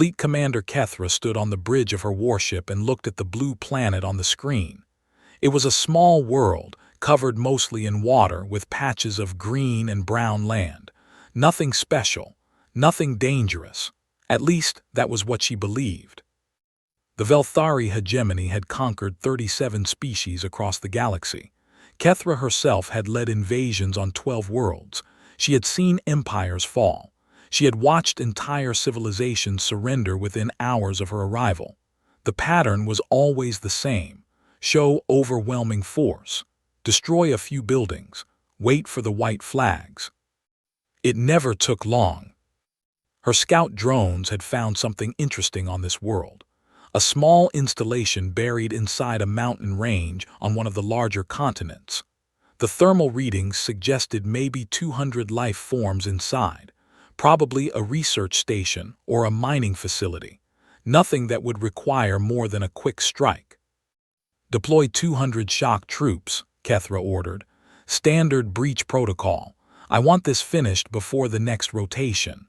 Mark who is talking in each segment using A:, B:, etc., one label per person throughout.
A: Fleet Commander Kethra stood on the bridge of her warship and looked at the blue planet on the screen. It was a small world, covered mostly in water with patches of green and brown land. Nothing special, nothing dangerous. At least, that was what she believed. The Velthari hegemony had conquered 37 species across the galaxy. Kethra herself had led invasions on 12 worlds. She had seen empires fall. She had watched entire civilizations surrender within hours of her arrival. The pattern was always the same: show overwhelming force, destroy a few buildings, wait for the white flags. It never took long. Her scout drones had found something interesting on this world. A small installation buried inside a mountain range on one of the larger continents. The thermal readings suggested maybe 200 life forms inside, probably a research station or a mining facility. Nothing that would require more than a quick strike. Deploy 200 shock troops, Kethra ordered. Standard breach protocol. I want this finished before the next rotation.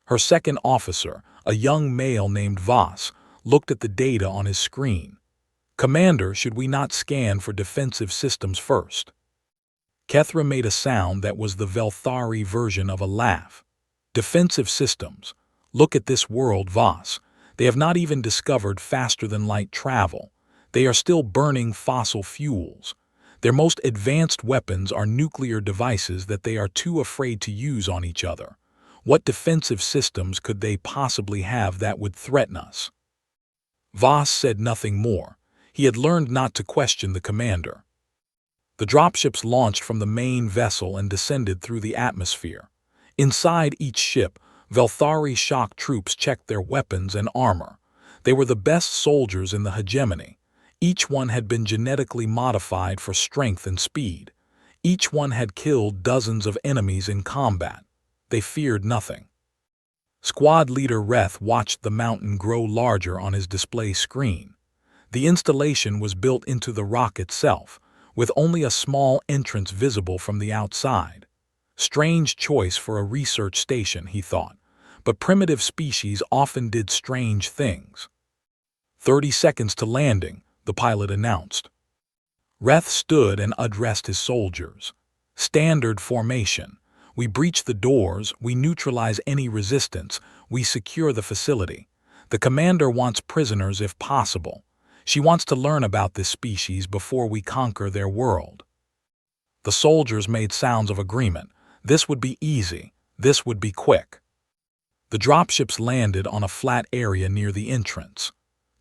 A: Her second officer, a young male named Voss, looked at the data on his screen. Commander, should we not scan for defensive systems first? Kethra made a sound that was the Velthari version of a laugh. Defensive systems. Look at this world, Voss. They have not even discovered faster-than-light travel. They are still burning fossil fuels. Their most advanced weapons are nuclear devices that they are too afraid to use on each other. What defensive systems could they possibly have that would threaten us? Voss said nothing more. He had learned not to question the commander. The dropships launched from the main vessel and descended through the atmosphere. Inside each ship, Velthari shock troops checked their weapons and armor. They were the best soldiers in the hegemony. Each one had been genetically modified for strength and speed. Each one had killed dozens of enemies in combat. They feared nothing. Squad leader Reth watched the mountain grow larger on his display screen. The installation was built into the rock itself, with only a small entrance visible from the outside. Strange choice for a research station, he thought, but primitive species often did strange things. 30 seconds to landing, the pilot announced. Reth stood and addressed his soldiers. Standard formation. We breach the doors, we neutralize any resistance, we secure the facility. The commander wants prisoners if possible. She wants to learn about this species before we conquer their world. The soldiers made sounds of agreement. This would be easy. This would be quick. The dropships landed on a flat area near the entrance.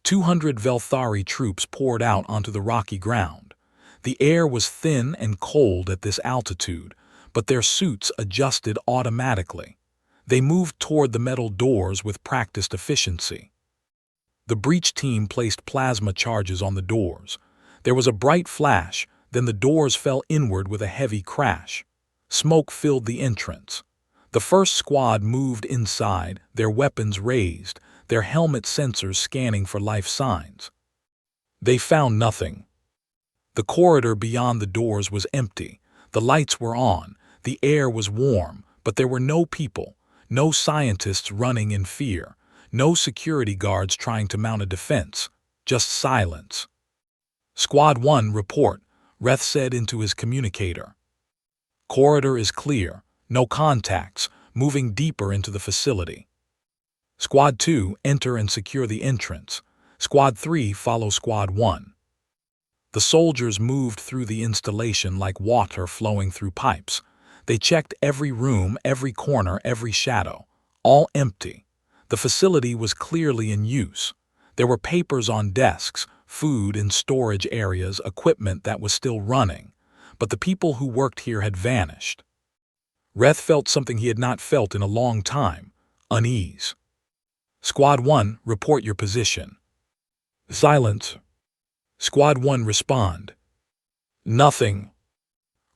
A: 200 Velthari troops poured out onto the rocky ground. The air was thin and cold at this altitude, but their suits adjusted automatically. They moved toward the metal doors with practiced efficiency. The breach team placed plasma charges on the doors. There was a bright flash, then the doors fell inward with a heavy crash. Smoke filled the entrance. The first squad moved inside, their weapons raised, their helmet sensors scanning for life signs. They found nothing. The corridor beyond the doors was empty. The lights were on, the air was warm, but there were no people, no scientists running in fear, no security guards trying to mount a defense, just silence. Squad 1, report, Reth said into his communicator. Corridor is clear, no contacts, moving deeper into the facility. Squad 2, enter and secure the entrance. Squad 3, follow Squad 1. The soldiers moved through the installation like water flowing through pipes. They checked every room, every corner, every shadow. All empty. The facility was clearly in use. There were papers on desks, food in storage areas, equipment that was still running. But the people who worked here had vanished. Reth felt something he had not felt in a long time: unease. Squad 1, report your position. Silence. Squad 1, respond. Nothing.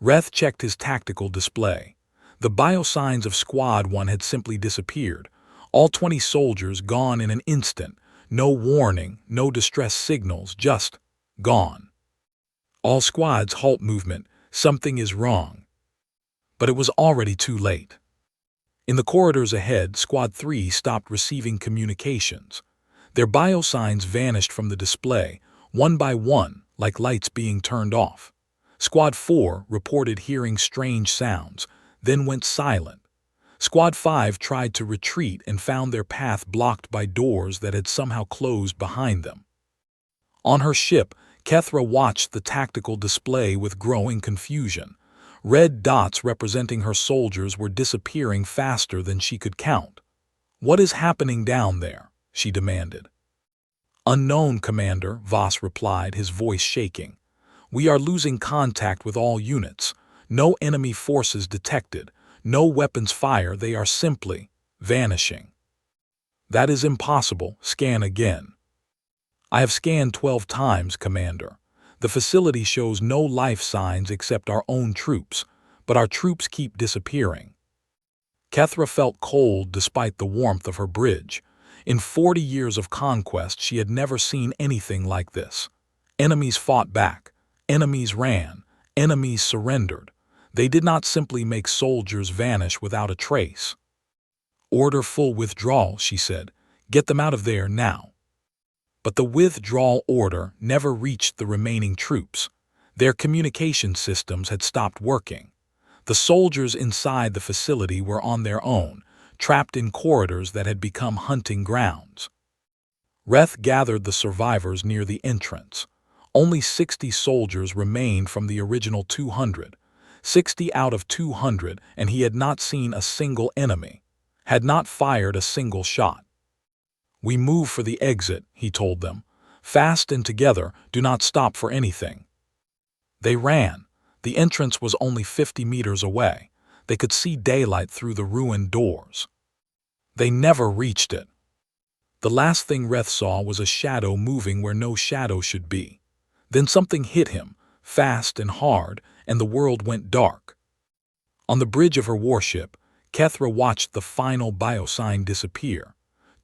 A: Reth checked his tactical display. The biosigns of Squad 1 had simply disappeared. All 20 soldiers gone in an instant. No warning, no distress signals, just gone. All squads halt movement. Something is wrong. But it was already too late. In the corridors ahead, Squad 3 stopped receiving communications. Their biosigns vanished from the display, one by one, like lights being turned off. Squad 4 reported hearing strange sounds, then went silent. Squad 5 tried to retreat and found their path blocked by doors that had somehow closed behind them. On her ship, Kethra watched the tactical display with growing confusion. Red dots representing her soldiers were disappearing faster than she could count. "What is happening down there?" she demanded. "Unknown, Commander," Voss replied, his voice shaking. "We are losing contact with all units. No enemy forces detected. No weapons fire. They are simply vanishing." "That is impossible. Scan again." "I have scanned 12 times, Commander. The facility shows no life signs except our own troops, but our troops keep disappearing." Kethra felt cold despite the warmth of her bridge. In 40 years of conquest, she had never seen anything like this. Enemies fought back. Enemies ran. Enemies surrendered. They did not simply make soldiers vanish without a trace. "Order full withdrawal," she said. "Get them out of there now." But the withdrawal order never reached the remaining troops. Their communication systems had stopped working. The soldiers inside the facility were on their own, trapped in corridors that had become hunting grounds. Reth gathered the survivors near the entrance. Only 60 soldiers remained from the original 200. 60 out of 200, and he had not seen a single enemy, had not fired a single shot. "We move for the exit," he told them. "Fast and together, do not stop for anything." They ran. The entrance was only 50 meters away. They could see daylight through the ruined doors. They never reached it. The last thing Reth saw was a shadow moving where no shadow should be. Then something hit him, fast and hard, and the world went dark. On the bridge of her warship, Kethra watched the final biosign disappear.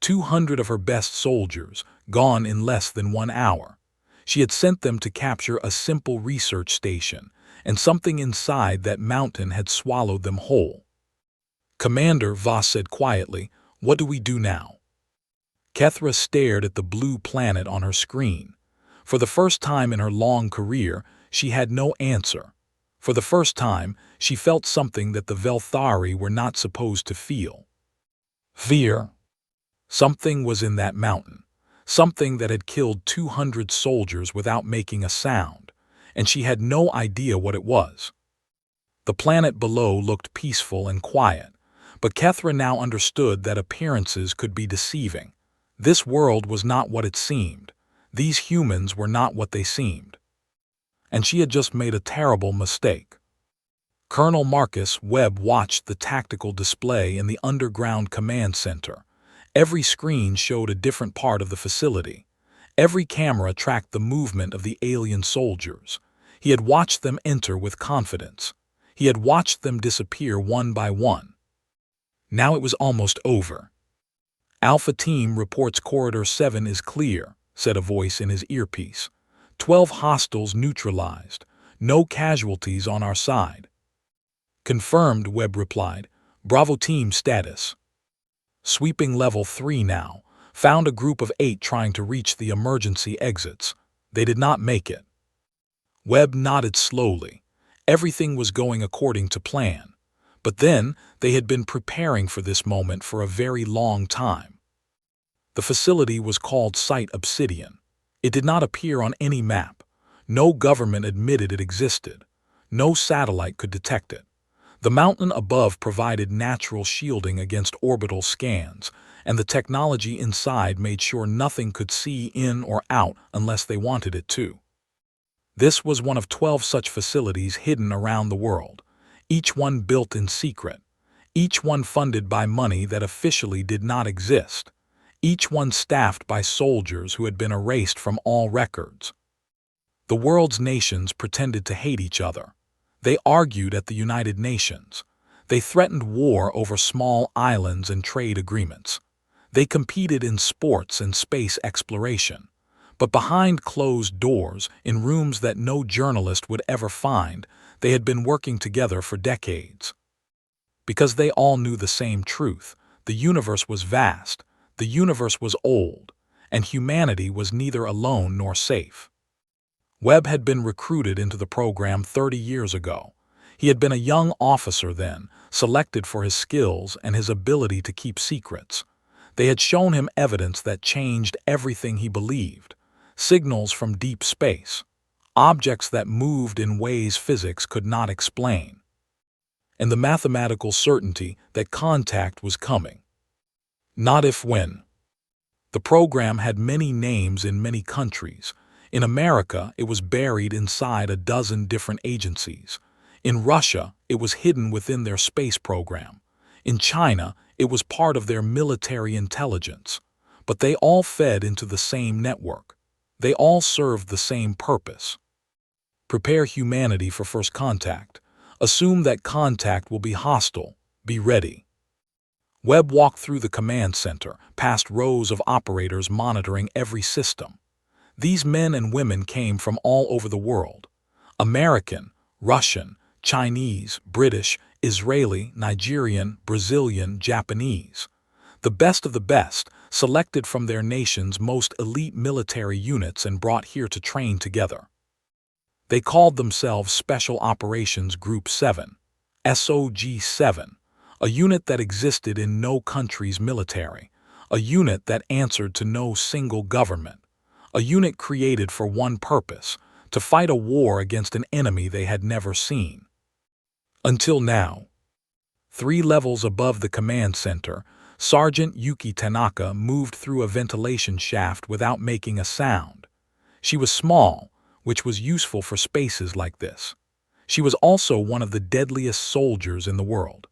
A: 200 of her best soldiers, gone in less than 1 hour. She had sent them to capture a simple research station, and something inside that mountain had swallowed them whole. "Commander," Voss said quietly, "what do we do now?" Kethra stared at the blue planet on her screen. For the first time in her long career, she had no answer. For the first time, she felt something that the Velthari were not supposed to feel. Fear. Something was in that mountain. Something that had killed 200 soldiers without making a sound, and she had no idea what it was. The planet below looked peaceful and quiet, but Kethra now understood that appearances could be deceiving. This world was not what it seemed. These humans were not what they seemed. And she had just made a terrible mistake. Colonel Marcus Webb watched the tactical display in the underground command center. Every screen showed a different part of the facility. Every camera tracked the movement of the alien soldiers. He had watched them enter with confidence. He had watched them disappear one by one. Now it was almost over. "Alpha Team reports Corridor 7 is clear," said a voice in his earpiece. 12 hostiles neutralized. No casualties on our side." "Confirmed," Webb replied. "Bravo Team status. Sweeping level 3 now. Found a group of 8 trying to reach the emergency exits. They did not make it." Webb nodded slowly. Everything was going according to plan. But then, they had been preparing for this moment for a very long time. The facility was called Site Obsidian. It did not appear on any map. No government admitted it existed. No satellite could detect it. The mountain above provided natural shielding against orbital scans, and the technology inside made sure nothing could see in or out unless they wanted it to. This was one of 12 such facilities hidden around the world, each one built in secret, each one funded by money that officially did not exist, each one staffed by soldiers who had been erased from all records. The world's nations pretended to hate each other. They argued at the United Nations. They threatened war over small islands and trade agreements. They competed in sports and space exploration. But behind closed doors, in rooms that no journalist would ever find, they had been working together for decades. Because they all knew the same truth. The universe was vast, the universe was old, and humanity was neither alone nor safe. Webb had been recruited into the program 30 years ago. He had been a young officer then, selected for his skills and his ability to keep secrets. They had shown him evidence that changed everything he believed. Signals from deep space. Objects that moved in ways physics could not explain. And the mathematical certainty that contact was coming. Not if when. The program had many names in many countries. In America, it was buried inside a dozen different agencies. In Russia, it was hidden within their space program. In China, it was part of their military intelligence. But they all fed into the same network. They all served the same purpose. Prepare humanity for first contact. Assume that contact will be hostile. Be ready. Webb walked through the command center, past rows of operators monitoring every system. These men and women came from all over the world. American, Russian, Chinese, British, Israeli, Nigerian, Brazilian, Japanese. The best of the best, selected from their nation's most elite military units and brought here to train together. They called themselves Special Operations Group 7, SOG-7, a unit that existed in no country's military, a unit that answered to no single government, a unit created for one purpose, to fight a war against an enemy they had never seen. Until now. 3 levels above the command center, Sergeant Yuki Tanaka moved through a ventilation shaft without making a sound. She was small, which was useful for spaces like this. She was also one of the deadliest soldiers in the world.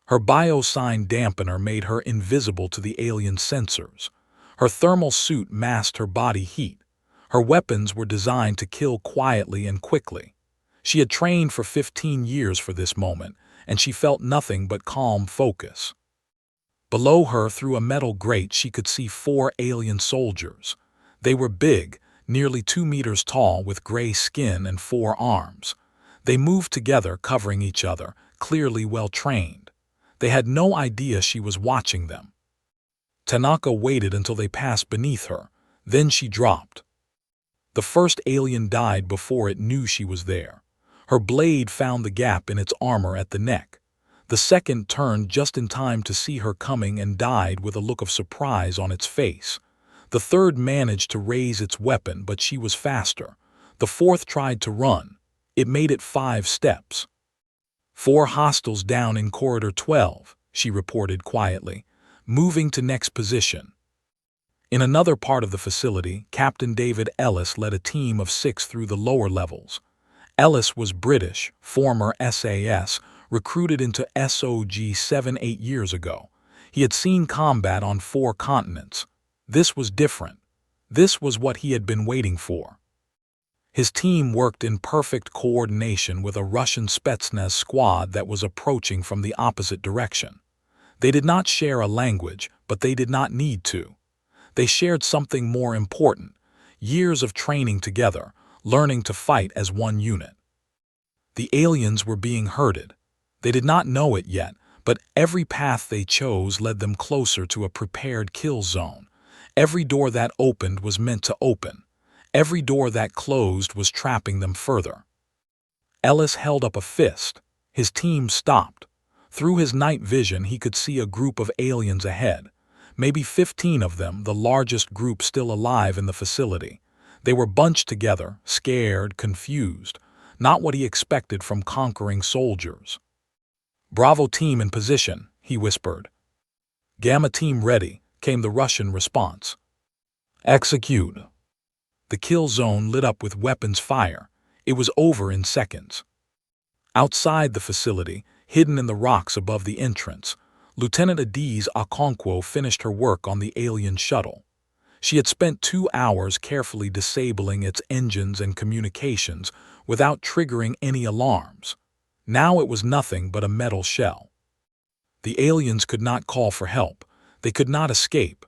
A: Her biosign dampener made her invisible to the alien sensors. Her thermal suit masked her body heat. Her weapons were designed to kill quietly and quickly. She had trained for 15 years for this moment, and she felt nothing but calm focus. Below her, through a metal grate, she could see 4 alien soldiers. They were big, nearly 2 meters tall, with gray skin and 4 arms. They moved together, covering each other, clearly well-trained. They had no idea she was watching them. Tanaka waited until they passed beneath her. Then she dropped. The first alien died before it knew she was there. Her blade found the gap in its armor at the neck. The second turned just in time to see her coming and died with a look of surprise on its face. The third managed to raise its weapon, but she was faster. The fourth tried to run. It made it 5 steps. 4 hostiles down in Corridor 12, she reported quietly, moving to next position. In another part of the facility, Captain David Ellis led a team of 6 through the lower levels. Ellis was British, former SAS, recruited into SOG-7 8 years ago. He had seen combat on 4 continents. This was different. This was what he had been waiting for. His team worked in perfect coordination with a Russian Spetsnaz squad that was approaching from the opposite direction. They did not share a language, but they did not need to. They shared something more important: years of training together, learning to fight as one unit. The aliens were being herded. They did not know it yet, but every path they chose led them closer to a prepared kill zone. Every door that opened was meant to open. Every door that closed was trapping them further. Ellis held up a fist. His team stopped. Through his night vision, he could see a group of aliens ahead. Maybe 15 of them, the largest group still alive in the facility. They were bunched together, scared, confused. Not what he expected from conquering soldiers. "Bravo team in position," he whispered. "Gamma team ready," came the Russian response. "Execute." The kill zone lit up with weapons fire. It was over in seconds. Outside the facility, hidden in the rocks above the entrance, Lieutenant Adiz Okonkwo finished her work on the alien shuttle. She had spent 2 hours carefully disabling its engines and communications without triggering any alarms. Now it was nothing but a metal shell. The aliens could not call for help. They could not escape.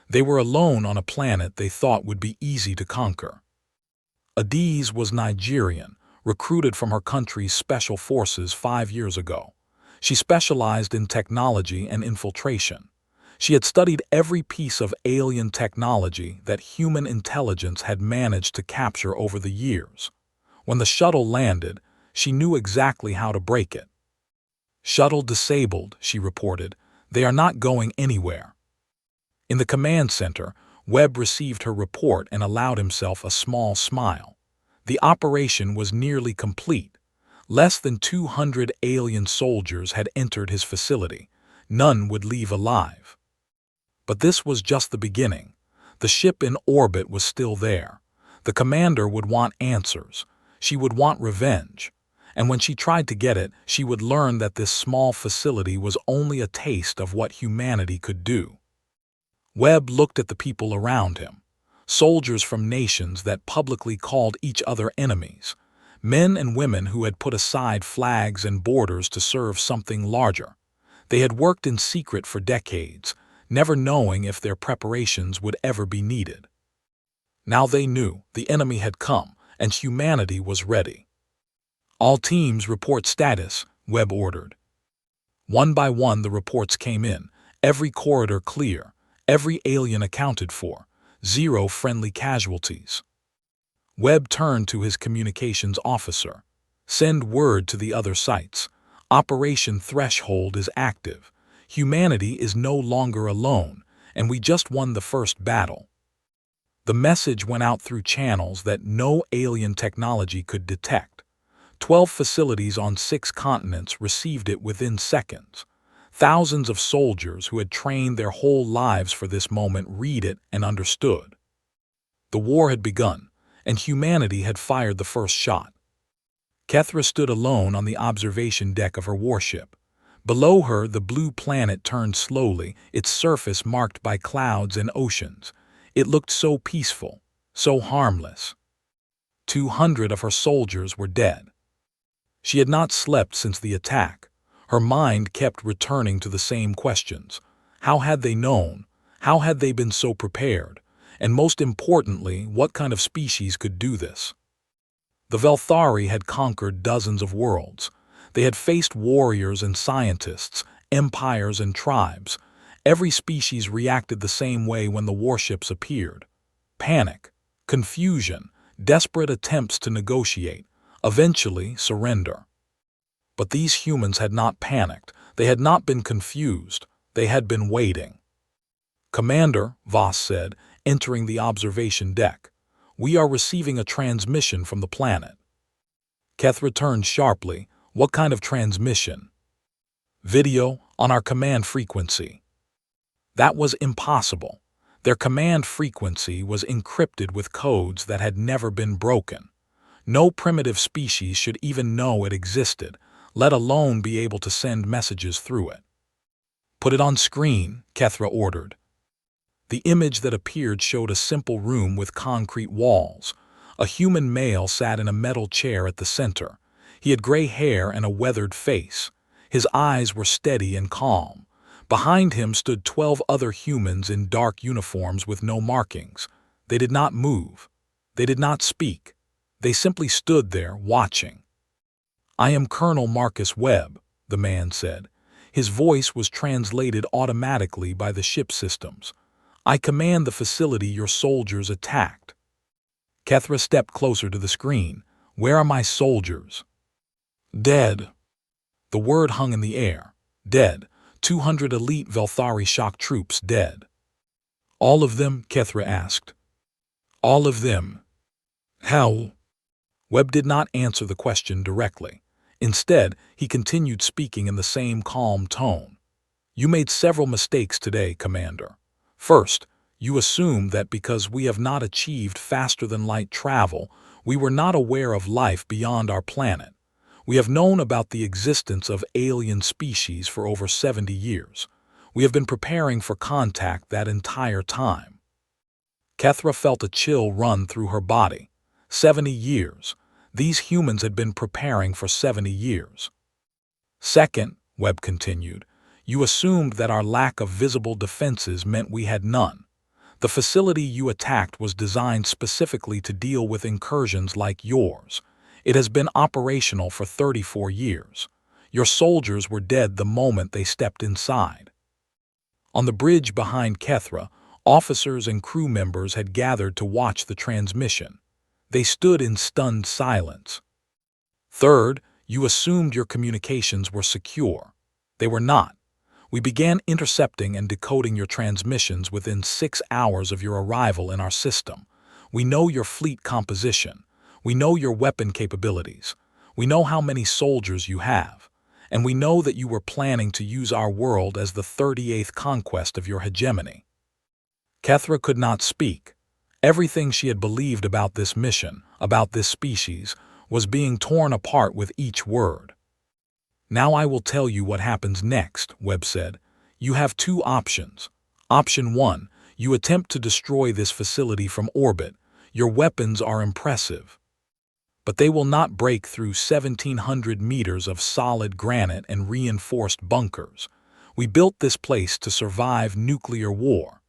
A: They were alone on a planet they thought would be easy to conquer. Adiz was Nigerian, recruited from her country's special forces 5 years ago. She specialized in technology and infiltration. She had studied every piece of alien technology that human intelligence had managed to capture over the years. When the shuttle landed, she knew exactly how to break it. "Shuttle disabled," she reported. "They are not going anywhere." In the command center, Webb received her report and allowed himself a small smile. The operation was nearly complete. Less than 200 alien soldiers had entered his facility. None would leave alive. But this was just the beginning. The ship in orbit was still there. The commander would want answers. She would want revenge. And when she tried to get it, she would learn that this small facility was only a taste of what humanity could do. Webb looked at the people around him. Soldiers from nations that publicly called each other enemies. Men and women who had put aside flags and borders to serve something larger. They had worked in secret for decades, never knowing if their preparations would ever be needed. Now they knew the enemy had come, and humanity was ready. "All teams report status," Webb ordered. One by one the reports came in, every corridor clear, every alien accounted for, 0 friendly casualties. Webb turned to his communications officer. "Send word to the other sites. Operation Threshold is active. Humanity is no longer alone, and we just won the first battle." The message went out through channels that no alien technology could detect. 12 facilities on 6 continents received it within seconds. Thousands of soldiers who had trained their whole lives for this moment read it and understood. The war had begun, and humanity had fired the first shot. Kethra stood alone on the observation deck of her warship. Below her, the blue planet turned slowly, its surface marked by clouds and oceans. It looked so peaceful, so harmless. 200 of her soldiers were dead. She had not slept since the attack. Her mind kept returning to the same questions. How had they known? How had they been so prepared? And most importantly, what kind of species could do this? The Velthari had conquered dozens of worlds. They had faced warriors and scientists, empires and tribes. Every species reacted the same way when the warships appeared. Panic, confusion, desperate attempts to negotiate, eventually surrender. But these humans had not panicked. They had not been confused. They had been waiting. "Commander," Voss said, entering the observation deck, "we are receiving a transmission from the planet." Kethra turned sharply. "What kind of transmission?" "Video, on our command frequency." That was impossible. Their command frequency was encrypted with codes that had never been broken. No primitive species should even know it existed, let alone be able to send messages through it. "Put it on screen," Kethra ordered. The image that appeared showed a simple room with concrete walls. A human male sat in a metal chair at the center. He had gray hair and a weathered face. His eyes were steady and calm. Behind him stood 12 other humans in dark uniforms with no markings. They did not move. They did not speak. They simply stood there, watching. "I am Colonel Marcus Webb," the man said. His voice was translated automatically by the ship systems. "I command the facility your soldiers attacked." Kethra stepped closer to the screen. "Where are my soldiers?" "Dead." The word hung in the air. Dead. 200 elite Velthari shock troops dead. "All of them?" Kethra asked. "All of them." "How?" Webb did not answer the question directly. Instead, he continued speaking in the same calm tone. "You made several mistakes today, Commander. First, you assumed that because we have not achieved faster-than-light travel, we were not aware of life beyond our planet. We have known about the existence of alien species for over 70 years. We have been preparing for contact that entire time." Kethra felt a chill run through her body. 70 years. These humans had been preparing for 70 years. "Second," Webb continued, "you assumed that our lack of visible defenses meant we had none. The facility you attacked was designed specifically to deal with incursions like yours. It has been operational for 34 years. Your soldiers were dead the moment they stepped inside. On the bridge behind Kethra, officers and crew members had gathered to watch the transmission. They stood in stunned silence. Third, you assumed your communications were secure. They were not. We began intercepting and decoding your transmissions within 6 hours of your arrival in our system. We know your fleet composition. We know your weapon capabilities. We know how many soldiers you have. And we know that you were planning to use our world as the 38th conquest of your hegemony. Kethra could not speak. Everything she had believed about this mission, about this species, was being torn apart with each word. Now I will tell you what happens next, Webb said. You have 2 options. Option 1, you attempt to destroy this facility from orbit. Your weapons are impressive. But they will not break through 1,700 meters of solid granite and reinforced bunkers. We built this place to survive nuclear war.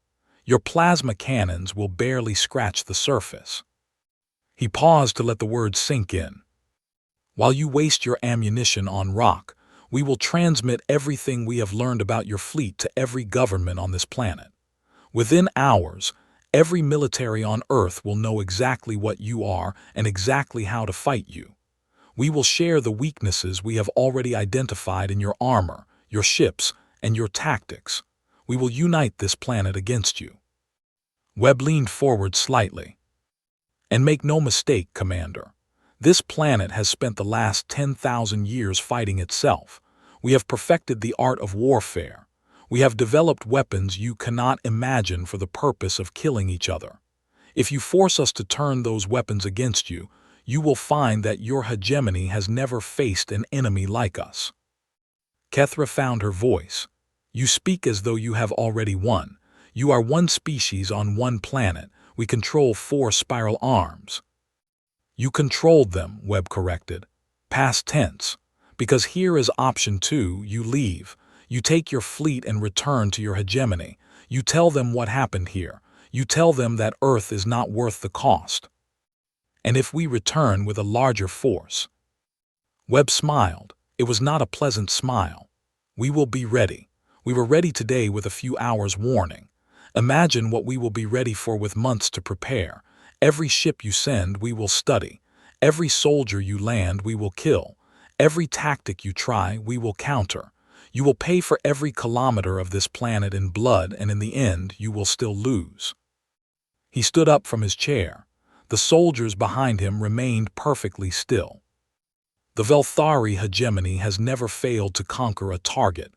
A: Your plasma cannons will barely scratch the surface. He paused to let the words sink in. While you waste your ammunition on rock, we will transmit everything we have learned about your fleet to every government on this planet. Within hours, every military on Earth will know exactly what you are and exactly how to fight you. We will share the weaknesses we have already identified in your armor, your ships, and your tactics. We will unite this planet against you. Webb leaned forward slightly. And make no mistake, Commander. This planet has spent the last 10,000 years fighting itself. We have perfected the art of warfare. We have developed weapons you cannot imagine for the purpose of killing each other. If you force us to turn those weapons against you, you will find that your hegemony has never faced an enemy like us. Kethra found her voice. You speak as though you have already won. You are one species on one planet. We control 4 spiral arms. You controlled them, Webb corrected. Past tense. Because here is option 2, you leave. You take your fleet and return to your hegemony. You tell them what happened here. You tell them that Earth is not worth the cost. And if we return with a larger force? Webb smiled. It was not a pleasant smile. We will be ready. We were ready today with a few hours' warning. Imagine what we will be ready for with months to prepare. Every ship you send, we will study. Every soldier you land, we will kill. Every tactic you try, we will counter. You will pay for every kilometer of this planet in blood, and in the end, you will still lose. He stood up from his chair. The soldiers behind him remained perfectly still. The Velthari hegemony has never failed to conquer a target.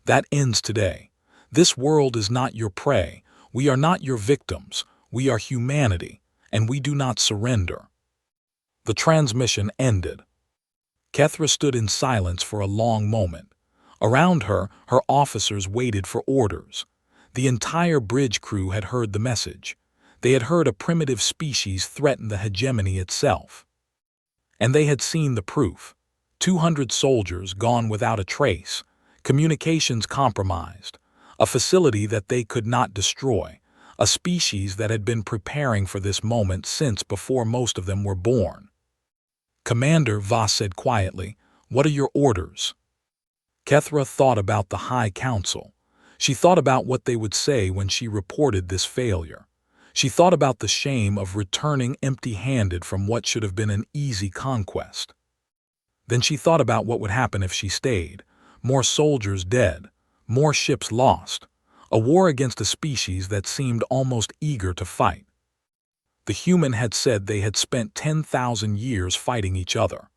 A: That ends today. This world is not your prey. We are not your victims. We are humanity, and we do not surrender. The transmission ended. Kethra stood in silence for a long moment. Around her, her officers waited for orders. The entire bridge crew had heard the message. They had heard a primitive species threaten the hegemony itself. And they had seen the proof. 200 soldiers gone without a trace, communications compromised, a facility that they could not destroy, a species that had been preparing for this moment since before most of them were born. Commander, Voss said quietly, what are your orders? Kethra thought about the High Council. She thought about what they would say when she reported this failure. She thought about the shame of returning empty-handed from what should have been an easy conquest. Then she thought about what would happen if she stayed. More soldiers dead, more ships lost, a war against a species that seemed almost eager to fight. The human had said they had spent 10,000 years fighting each other,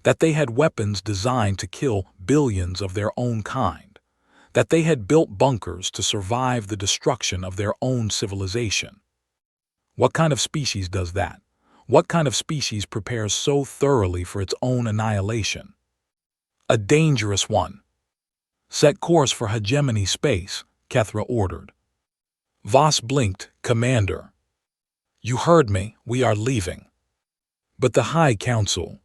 A: that they had weapons designed to kill billions of their own kind, that they had built bunkers to survive the destruction of their own civilization. What kind of species does that? What kind of species prepares so thoroughly for its own annihilation? A dangerous one. Set course for hegemony space, Kethra ordered. Voss blinked, Commander. You heard me, we are leaving. But the High Council.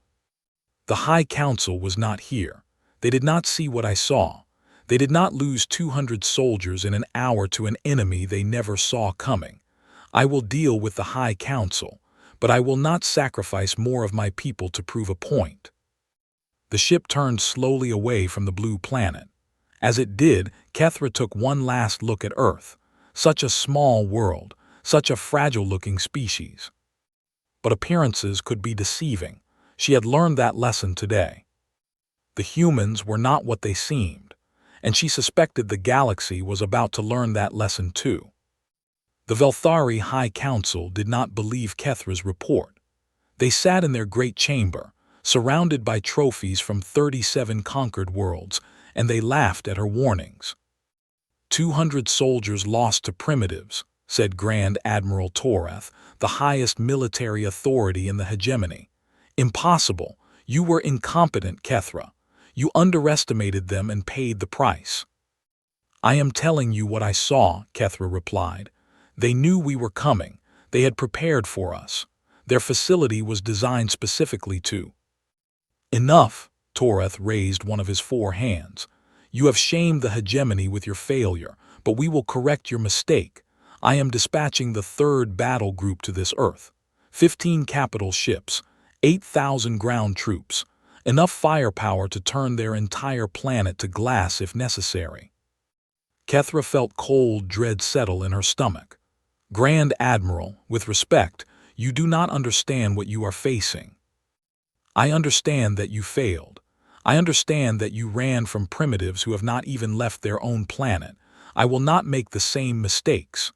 A: The High Council was not here. They did not see what I saw. They did not lose 200 soldiers in an hour to an enemy they never saw coming. I will deal with the High Council, but I will not sacrifice more of my people to prove a point. The ship turned slowly away from the blue planet. As it did, Kethra took one last look at Earth. Such a small world, such a fragile-looking species. But appearances could be deceiving. She had learned that lesson today. The humans were not what they seemed, and she suspected the galaxy was about to learn that lesson too. The Velthari High Council did not believe Kethra's report. They sat in their great chamber, surrounded by trophies from 37 conquered worlds, and they laughed at her warnings. 200 soldiers lost to primitives, said Grand Admiral Toreth, the highest military authority in the hegemony. Impossible. You were incompetent, Kethra. You underestimated them and paid the price. I am telling you what I saw, Kethra replied. They knew we were coming. They had prepared for us. Their facility was designed specifically to. Enough, Toreth raised one of his 4 hands. You have shamed the hegemony with your failure, but we will correct your mistake. I am dispatching the 3rd battle group to this Earth. 15 capital ships, 8,000 ground troops, enough firepower to turn their entire planet to glass if necessary. Kethra felt cold dread settle in her stomach. Grand Admiral, with respect, you do not understand what you are facing. I understand that you failed. I understand that you ran from primitives who have not even left their own planet. I will not make the same mistakes.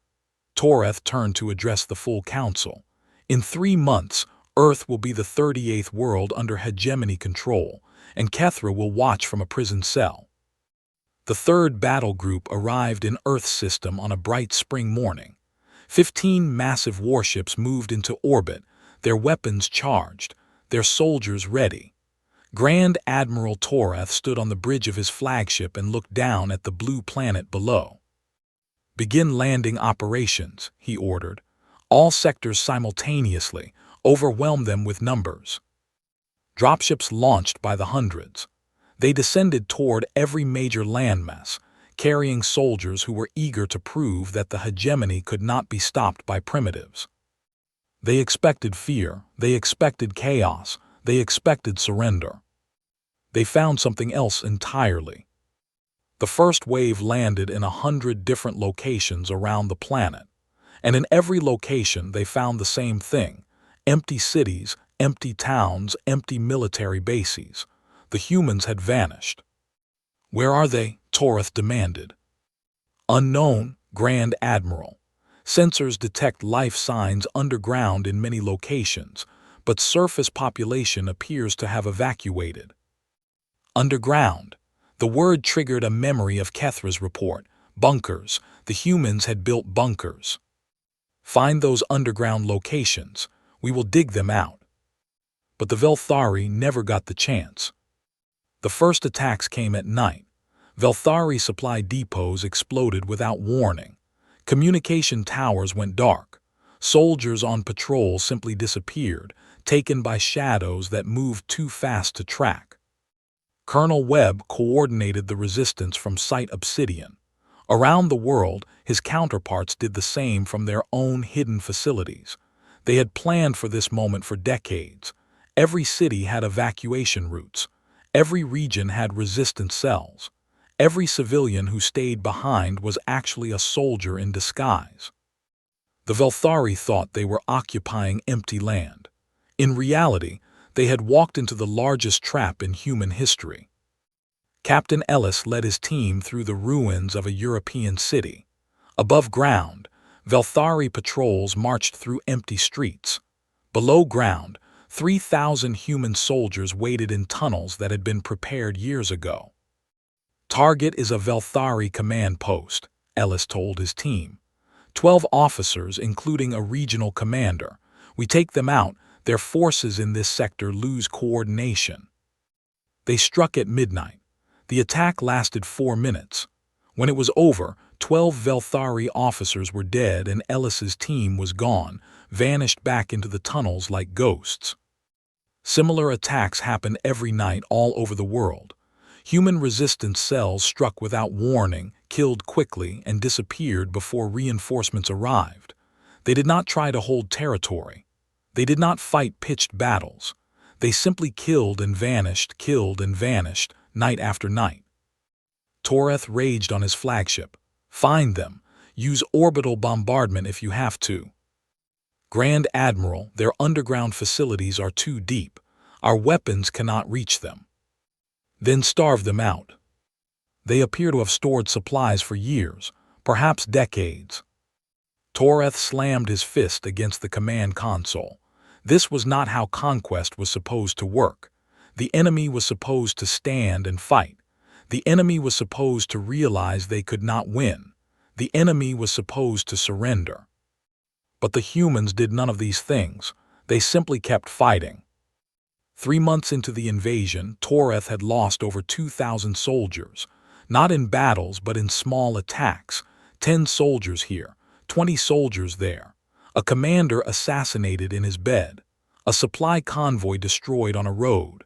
A: Toreth turned to address the full council. In 3 months, Earth will be the 38th world under hegemony control, and Kethra will watch from a prison cell. The 3rd battle group arrived in Earth's system on a bright spring morning. 15 massive warships moved into orbit, their weapons charged, their soldiers ready. Grand Admiral Toreth stood on the bridge of his flagship and looked down at the blue planet below. Begin landing operations, he ordered. All sectors simultaneously, overwhelm them with numbers. Dropships launched by the hundreds. They descended toward every major landmass, carrying soldiers who were eager to prove that the hegemony could not be stopped by primitives. They expected fear, they expected chaos, they expected surrender. They found something else entirely. The first wave landed in 100 different locations around the planet, and in every location they found the same thing: empty cities, empty towns, empty military bases. The humans had vanished. Where are they? Toreth demanded. Unknown, Grand Admiral. Sensors detect life signs underground in many locations, but surface population appears to have evacuated. Underground. The word triggered a memory of Kethra's report. Bunkers. The humans had built bunkers. Find those underground locations. We will dig them out. But the Velthari never got the chance. The first attacks came at night. Velthari supply depots exploded without warning. Communication towers went dark. Soldiers on patrol simply disappeared, taken by shadows that moved too fast to track. Colonel Webb coordinated the resistance from Site Obsidian. Around the world, his counterparts did the same from their own hidden facilities. They had planned for this moment for decades. Every city had evacuation routes. Every region had resistance cells. Every civilian who stayed behind was actually a soldier in disguise. The Velthari thought they were occupying empty land. In reality, they had walked into the largest trap in human history. Captain Ellis led his team through the ruins of a European city. Above ground, Velthari patrols marched through empty streets. Below ground, 3,000 human soldiers waited in tunnels that had been prepared years ago. Target is a Velthari command post, Ellis told his team. 12 officers, including a regional commander. We take them out, their forces in this sector lose coordination. They struck at midnight. The attack lasted 4 minutes. When it was over, 12 Velthari officers were dead and Ellis's team was gone, vanished back into the tunnels like ghosts. Similar attacks happened every night all over the world. Human resistance cells struck without warning, killed quickly, and disappeared before reinforcements arrived. They did not try to hold territory. They did not fight pitched battles. They simply killed and vanished, night after night. Toreth raged on his flagship. Find them. Use orbital bombardment if you have to. Grand Admiral, their underground facilities are too deep. Our weapons cannot reach them. Then starve them out. They appear to have stored supplies for years, perhaps decades. Toreth slammed his fist against the command console. This was not how conquest was supposed to work. The enemy was supposed to stand and fight. The enemy was supposed to realize they could not win. The enemy was supposed to surrender. But the humans did none of these things. They simply kept fighting. 3 months into the invasion, Toreth had lost over 2,000 soldiers, not in battles but in small attacks. 10 soldiers here, 20 soldiers there. A commander assassinated in his bed. A supply convoy destroyed on a road.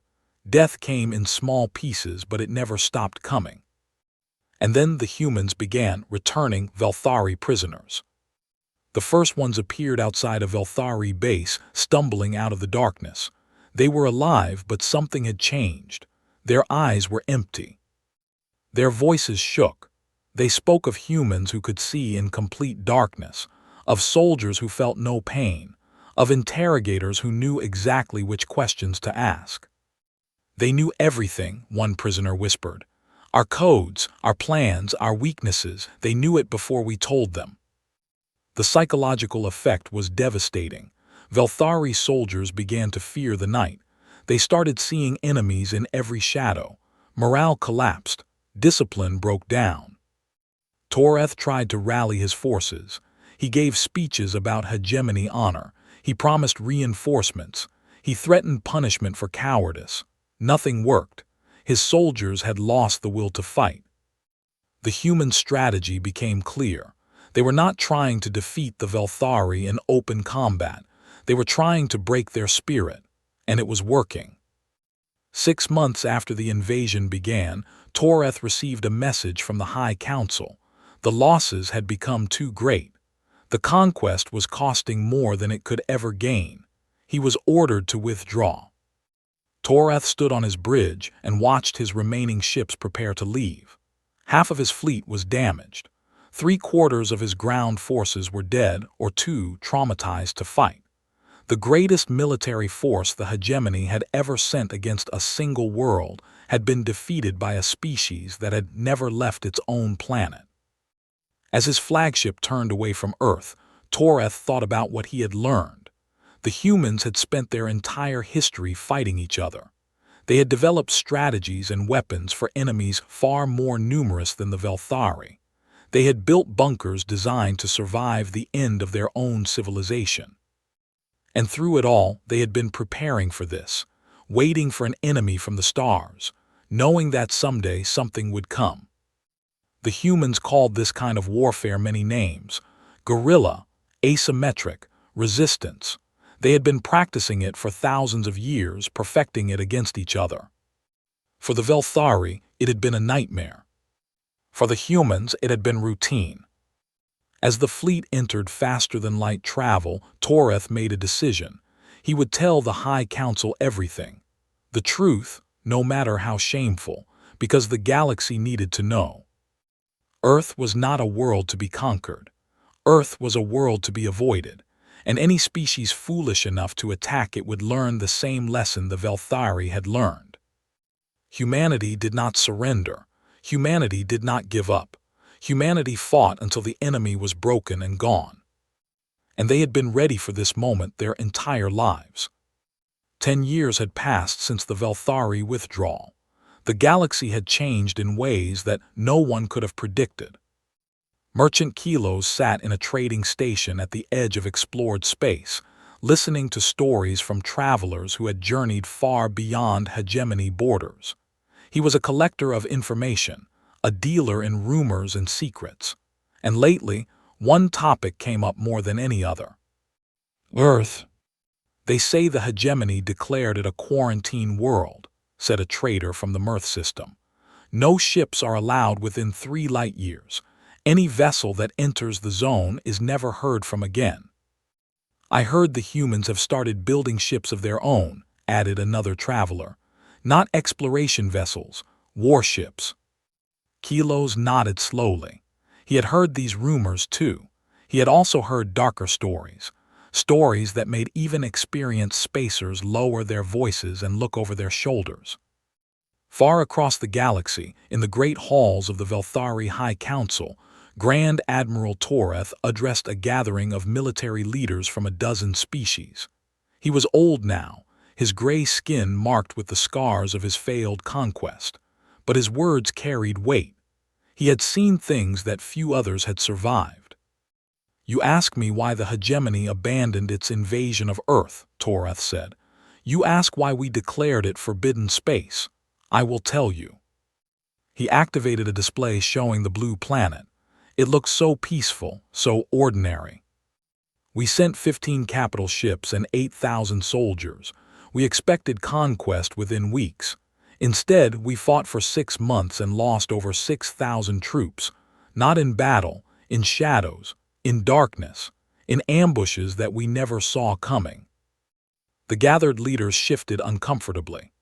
A: Death came in small pieces, but it never stopped coming. And then the humans began returning Velthari prisoners. The first ones appeared outside a Velthari base, stumbling out of the darkness. They were alive, but something had changed. Their eyes were empty. Their voices shook. They spoke of humans who could see in complete darkness, of soldiers who felt no pain, of interrogators who knew exactly which questions to ask. They knew everything, one prisoner whispered. Our codes, our plans, our weaknesses, they knew it before we told them. The psychological effect was devastating. Velthari soldiers began to fear the night. They started seeing enemies in every shadow. Morale collapsed. Discipline broke down. Toreth tried to rally his forces. He gave speeches about hegemony honor. He promised reinforcements. He threatened punishment for cowardice. Nothing worked. His soldiers had lost the will to fight. The human strategy became clear. They were not trying to defeat the Velthari in open combat. They were trying to break their spirit, and it was working. 6 months after the invasion began, Toreth received a message from the High Council. The losses had become too great. The conquest was costing more than it could ever gain. He was ordered to withdraw. Toreth stood on his bridge and watched his remaining ships prepare to leave. Half of his fleet was damaged. 3/4 of his ground forces were dead or too traumatized to fight. The greatest military force the hegemony had ever sent against a single world had been defeated by a species that had never left its own planet. As his flagship turned away from Earth, Toreth thought about what he had learned. The humans had spent their entire history fighting each other. They had developed strategies and weapons for enemies far more numerous than the Velthari. They had built bunkers designed to survive the end of their own civilization. And through it all, they had been preparing for this, waiting for an enemy from the stars, knowing that someday something would come. The humans called this kind of warfare many names: guerrilla, asymmetric, resistance. They had been practicing it for thousands of years, perfecting it against each other. For the Velthari, it had been a nightmare. For the humans, it had been routine. As the fleet entered faster-than-light travel, Toreth made a decision. He would tell the High Council everything. The truth, no matter how shameful, because the galaxy needed to know. Earth was not a world to be conquered. Earth was a world to be avoided, and any species foolish enough to attack it would learn the same lesson the Velthari had learned. Humanity did not surrender. Humanity did not give up. Humanity fought until the enemy was broken and gone. And they had been ready for this moment their entire lives. 10 years had passed since the Velthari withdrawal. The galaxy had changed in ways that no one could have predicted. Merchant Kilos sat in a trading station at the edge of explored space, listening to stories from travelers who had journeyed far beyond hegemony borders. He was a collector of information, a dealer in rumors and secrets. And lately, one topic came up more than any other. Earth. They say the hegemony declared it a quarantine world, said a trader from the Mirth system. No ships are allowed within 3 light years. Any vessel that enters the zone is never heard from again. I heard the humans have started building ships of their own, added another traveler. Not exploration vessels, warships. Kilos nodded slowly. He had heard these rumors too. He had also heard darker stories. Stories that made even experienced spacers lower their voices and look over their shoulders. Far across the galaxy, in the great halls of the Velthari High Council, Grand Admiral Toreth addressed a gathering of military leaders from a dozen species. He was old now, his gray skin marked with the scars of his failed conquest. But his words carried weight. He had seen things that few others had survived. "You ask me why the hegemony abandoned its invasion of Earth," Toreth said. "You ask why we declared it forbidden space. I will tell you." He activated a display showing the blue planet. It looked so peaceful, so ordinary. "We sent 15 capital ships and 8,000 soldiers. We expected conquest within weeks. Instead, we fought for 6 months and lost over 6,000 troops, not in battle, in shadows, in darkness, in ambushes that we never saw coming." The gathered leaders shifted uncomfortably.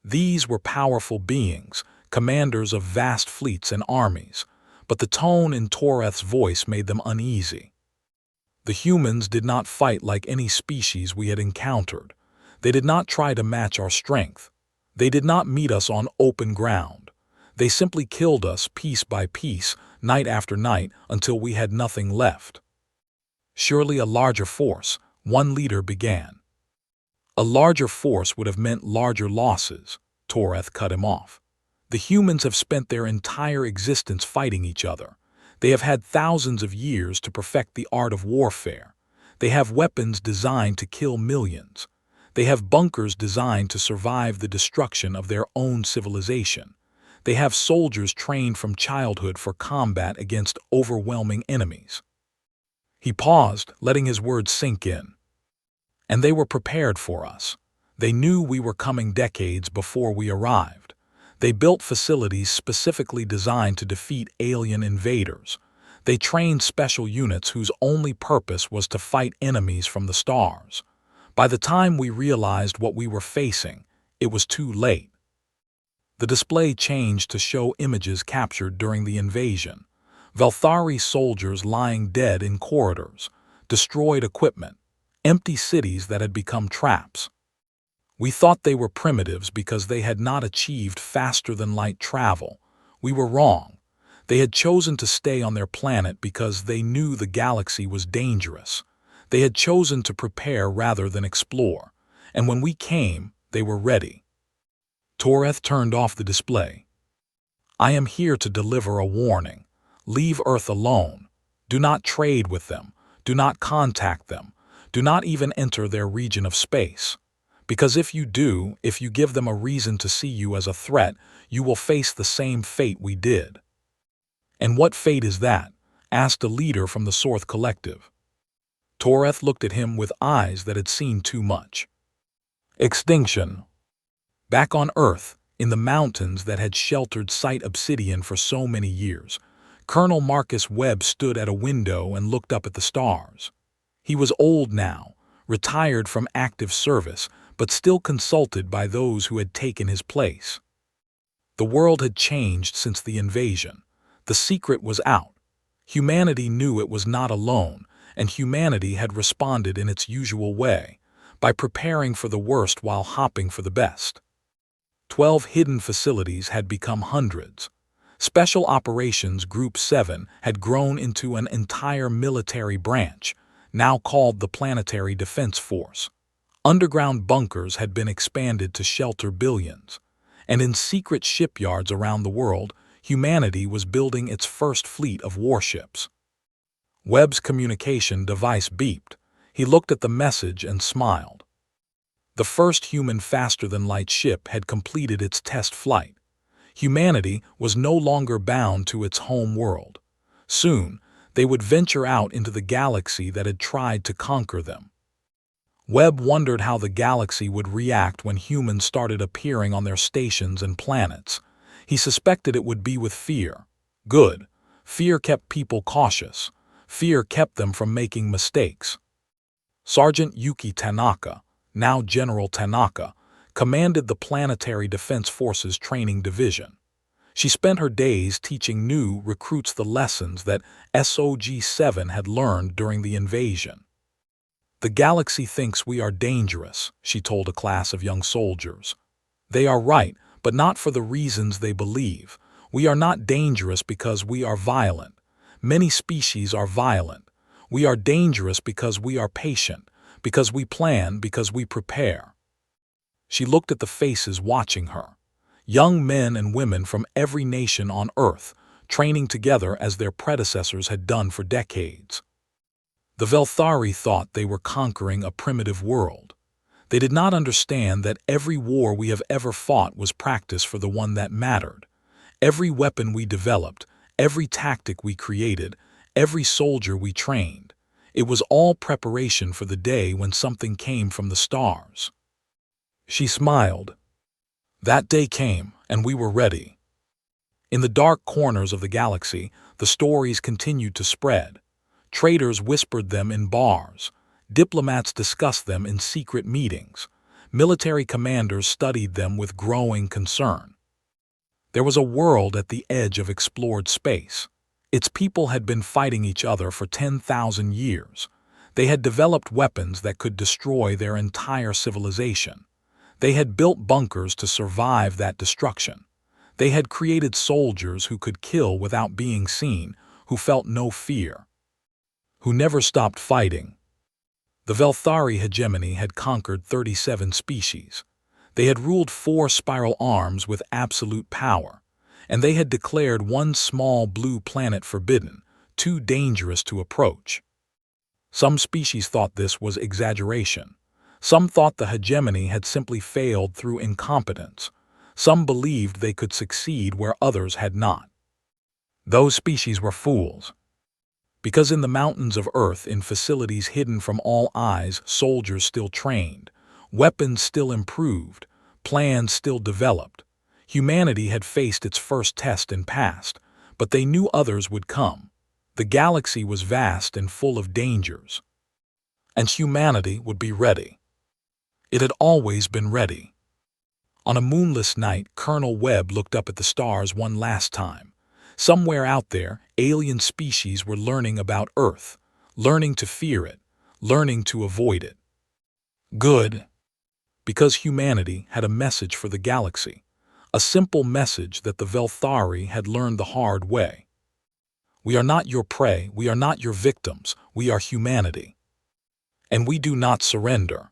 A: These were powerful beings, commanders of vast fleets and armies, but the tone in Toreth's voice made them uneasy. "The humans did not fight like any species we had encountered. They did not try to match our strength. They did not meet us on open ground. They simply killed us piece by piece, night after night, until we had nothing left." "Surely a larger force," one leader began. "A larger force would have meant larger losses," Toreth cut him off. "The humans have spent their entire existence fighting each other. They have had thousands of years to perfect the art of warfare. They have weapons designed to kill millions. They have bunkers designed to survive the destruction of their own civilization. They have soldiers trained from childhood for combat against overwhelming enemies." He paused, letting his words sink in. "And they were prepared for us. They knew we were coming decades before we arrived. They built facilities specifically designed to defeat alien invaders. They trained special units whose only purpose was to fight enemies from the stars. By the time we realized what we were facing, it was too late." The display changed to show images captured during the invasion. Velthari soldiers lying dead in corridors, destroyed equipment, empty cities that had become traps. "We thought they were primitives because they had not achieved faster-than-light travel. We were wrong. They had chosen to stay on their planet because they knew the galaxy was dangerous. They had chosen to prepare rather than explore. And when we came, they were ready." Toreth turned off the display. "I am here to deliver a warning. Leave Earth alone. Do not trade with them. Do not contact them. Do not even enter their region of space. Because if you do, if you give them a reason to see you as a threat, you will face the same fate we did." "And what fate is that?" asked a leader from the Sorth Collective. Toreth looked at him with eyes that had seen too much. "Extinction." Back on Earth, in the mountains that had sheltered Site Obsidian for so many years, Colonel Marcus Webb stood at a window and looked up at the stars. He was old now, retired from active service, but still consulted by those who had taken his place. The world had changed since the invasion. The secret was out. Humanity knew it was not alone, and humanity had responded in its usual way, by preparing for the worst while hopping for the best. 12 hidden facilities had become hundreds. Special Operations Group 7 had grown into an entire military branch, now called the Planetary Defense Force. Underground bunkers had been expanded to shelter billions, and in secret shipyards around the world, humanity was building its first fleet of warships. Webb's communication device beeped. He looked at the message and smiled. The first human faster-than-light ship had completed its test flight. Humanity was no longer bound to its home world. Soon, they would venture out into the galaxy that had tried to conquer them. Webb wondered how the galaxy would react when humans started appearing on their stations and planets. He suspected it would be with fear. Good. Fear kept people cautious. Fear kept them from making mistakes. Sergeant Yuki Tanaka, now General Tanaka, commanded the Planetary Defense Forces Training Division. She spent her days teaching new recruits the lessons that SOG-7 had learned during the invasion. "The galaxy thinks we are dangerous," she told a class of young soldiers. "They are right, but not for the reasons they believe. We are not dangerous because we are violent. Many species are violent. We are dangerous because we are patient, because we plan, because we prepare." She looked at the faces watching her. Young men and women from every nation on Earth, training together as their predecessors had done for decades. The Velthari thought they were conquering a primitive world. They did not understand that every war we have ever fought was practice for the one that mattered. Every weapon we developed, every tactic we created, every soldier we trained, it was all preparation for the day when something came from the stars. She smiled. That day came, and we were ready. In the dark corners of the galaxy, the stories continued to spread. Traders whispered them in bars. Diplomats discussed them in secret meetings. Military commanders studied them with growing concern. There was a world at the edge of explored space. Its people had been fighting each other for 10,000 years. They had developed weapons that could destroy their entire civilization. They had built bunkers to survive that destruction. They had created soldiers who could kill without being seen, who felt no fear, who never stopped fighting. The Velthari hegemony had conquered 37 species. They had ruled 4 spiral arms with absolute power, and they had declared one small blue planet forbidden, too dangerous to approach. Some species thought this was exaggeration. Some thought the hegemony had simply failed through incompetence. Some believed they could succeed where others had not. Those species were fools. Because in the mountains of Earth, in facilities hidden from all eyes, soldiers still trained, weapons still improved, plans still developed. Humanity had faced its first test and passed, but they knew others would come. The galaxy was vast and full of dangers, and humanity would be ready. It had always been ready. On a moonless night, Colonel Webb looked up at the stars one last time. Somewhere out there, alien species were learning about Earth, learning to fear it, learning to avoid it. Good, because humanity had a message for the galaxy, a simple message that the Velthari had learned the hard way. We are not your prey, we are not your victims, we are humanity. And we do not surrender.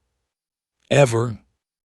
A: Ever.